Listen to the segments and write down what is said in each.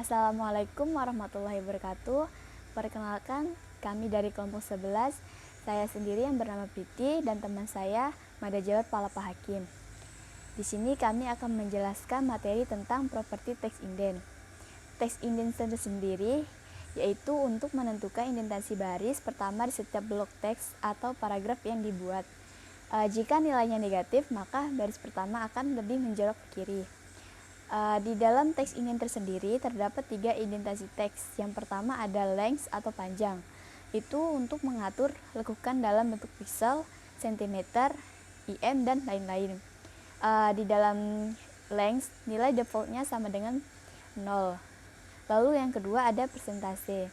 Assalamualaikum warahmatullahi wabarakatuh. Perkenalkan, kami dari kelompok 11. Saya sendiri yang bernama Priti dan teman saya Mada Jawad Palapa Hakim. Di sini kami akan menjelaskan materi tentang properti teks inden. Teks inden sendiri yaitu untuk menentukan indentasi baris pertama di setiap blok teks atau paragraf yang dibuat. Jika nilainya negatif, maka baris pertama akan lebih menjorok ke kiri. Di dalam teks inden tersendiri terdapat 3 indentasi teks. Yang pertama ada length atau panjang. Itu untuk mengatur lekukan dalam bentuk pixel, sentimeter, IM, dan lain-lain. Di dalam length, nilai defaultnya sama dengan 0. Lalu yang kedua ada persentase.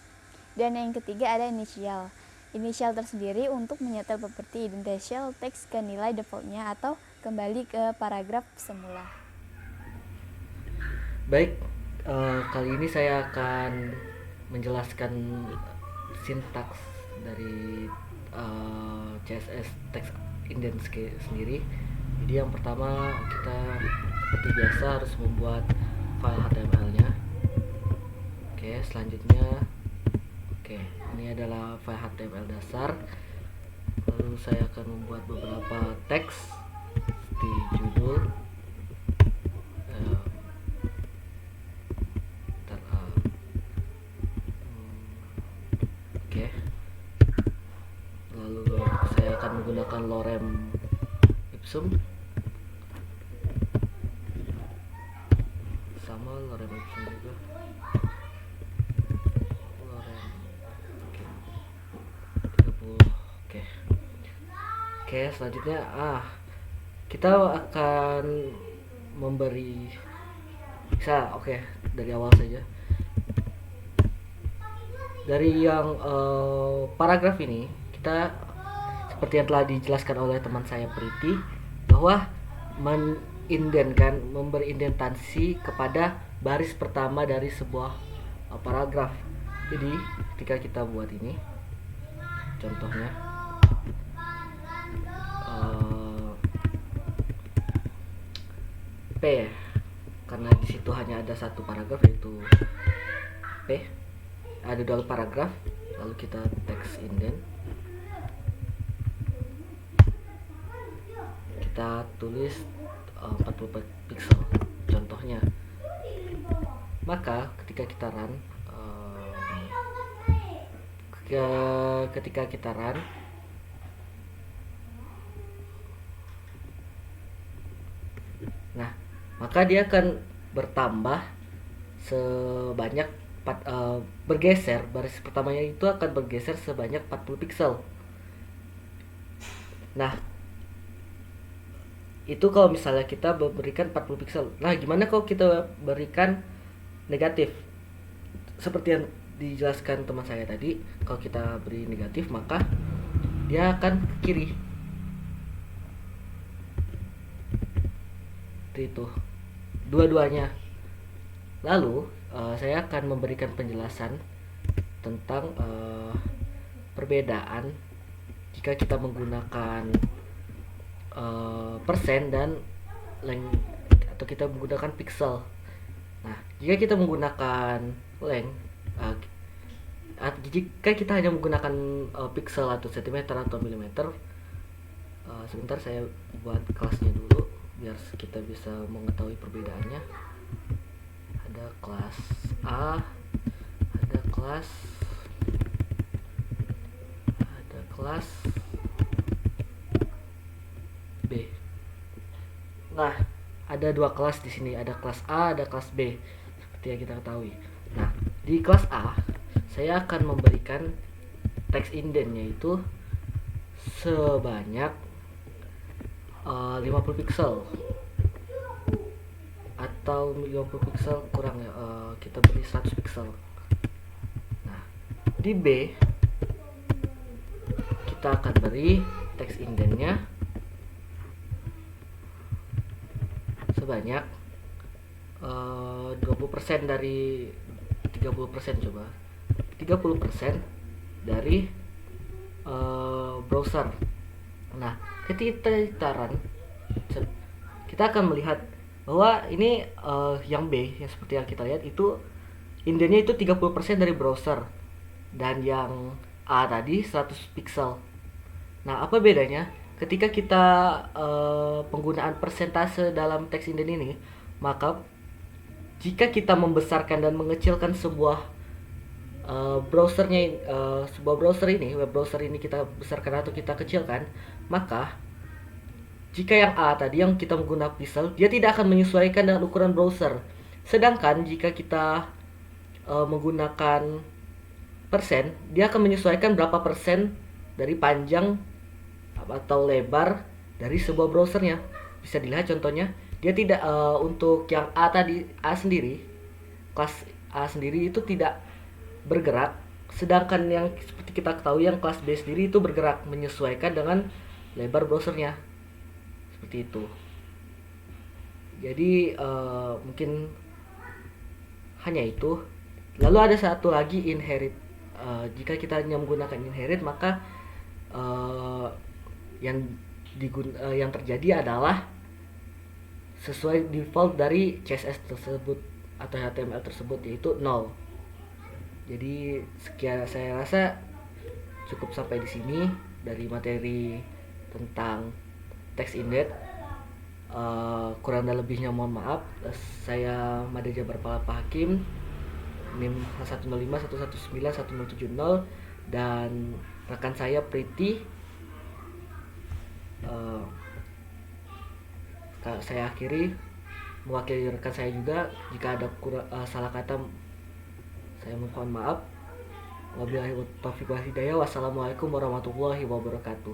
Dan yang ketiga ada initial. Initial tersendiri untuk menyetel properti indentasial teks ke nilai defaultnya atau kembali ke paragraf semula. Baik, kali ini saya akan menjelaskan sintaks dari CSS text indent sendiri. Jadi yang pertama kita seperti biasa harus membuat file HTML-nya. Oke, selanjutnya ini adalah file HTML dasar. Lalu saya akan membuat beberapa teks seperti judul, lalu saya akan menggunakan lorem ipsum, sama lorem ipsum juga, lorem 30. Oke, selanjutnya kita akan memberi dari awal saja. Dari yang paragraf ini, kita seperti yang telah dijelaskan oleh teman saya Priti, bahwa memberi indentasi kepada baris pertama dari sebuah paragraf. Jadi ketika kita buat ini, contohnya P, karena di situ hanya ada satu paragraf yaitu P, ada 2 paragraf. Lalu kita teks indent, kita tulis 40 pixel contohnya. Maka ketika kita run, maka dia akan bertambah sebanyak bergeser, baris pertamanya itu akan bergeser sebanyak 40 pixel. Nah, itu kalau misalnya kita berikan 40 pixel. Nah, gimana kalau kita berikan negatif? Seperti yang dijelaskan teman saya tadi, kalau kita beri negatif maka dia akan ke kiri. Itu dua-duanya. Lalu saya akan memberikan penjelasan tentang perbedaan jika kita menggunakan persen dan length, atau kita menggunakan pixel. Nah, jika kita menggunakan length, jika kita hanya menggunakan pixel atau sentimeter atau milimeter, sebentar saya buat kelasnya dulu biar kita bisa mengetahui perbedaannya. Ada kelas A, ada kelas B. Nah, ada 2 kelas di sini, ada kelas A, ada kelas B, seperti yang kita ketahui. Nah, di kelas A saya akan memberikan teks indentnya itu sebanyak 50 pixel atau 50 pixel kurang ya, kita beri 100 pixel. Nah, di B kita akan beri teks indentnya sebanyak 20% dari 30%, coba 30% dari browser. Nah, ketika kita run, kita akan melihat bahwa ini yang B, yang seperti yang kita lihat itu indennya itu 30% dari browser, dan yang A tadi 100 pixel. Nah, apa bedanya? Ketika kita penggunaan persentase dalam teks inden ini, maka jika kita membesarkan dan mengecilkan sebuah browser ini, web browser ini kita besarkan atau kita kecilkan, maka jika yang A tadi yang kita menggunakan pixel, dia tidak akan menyesuaikan dengan ukuran browser. Sedangkan jika kita menggunakan persen, dia akan menyesuaikan berapa persen dari panjang atau lebar dari sebuah browsernya. Bisa dilihat contohnya, dia tidak untuk yang A tadi, kelas A sendiri itu tidak bergerak, sedangkan yang seperti kita ketahui yang kelas B sendiri itu bergerak menyesuaikan dengan lebar browsernya. Seperti itu. Jadi mungkin hanya itu. Lalu ada satu lagi, inherit. Jika kita hanya menggunakan inherit, maka yang terjadi adalah sesuai default dari CSS tersebut atau HTML tersebut, yaitu 0. Jadi sekian, saya rasa cukup sampai di sini dari materi tentang teks indent. Kurang dan lebihnya mohon maaf. Saya Mada Jabar Palapa Hakim, NIM 105119170, dan rekan saya Priti. Saya akhiri mewakili rekan saya juga. Jika ada salah kata, saya mohon maaf. Wabillahi taufiq wal hidayah. Wassalamualaikum warahmatullahi wabarakatuh.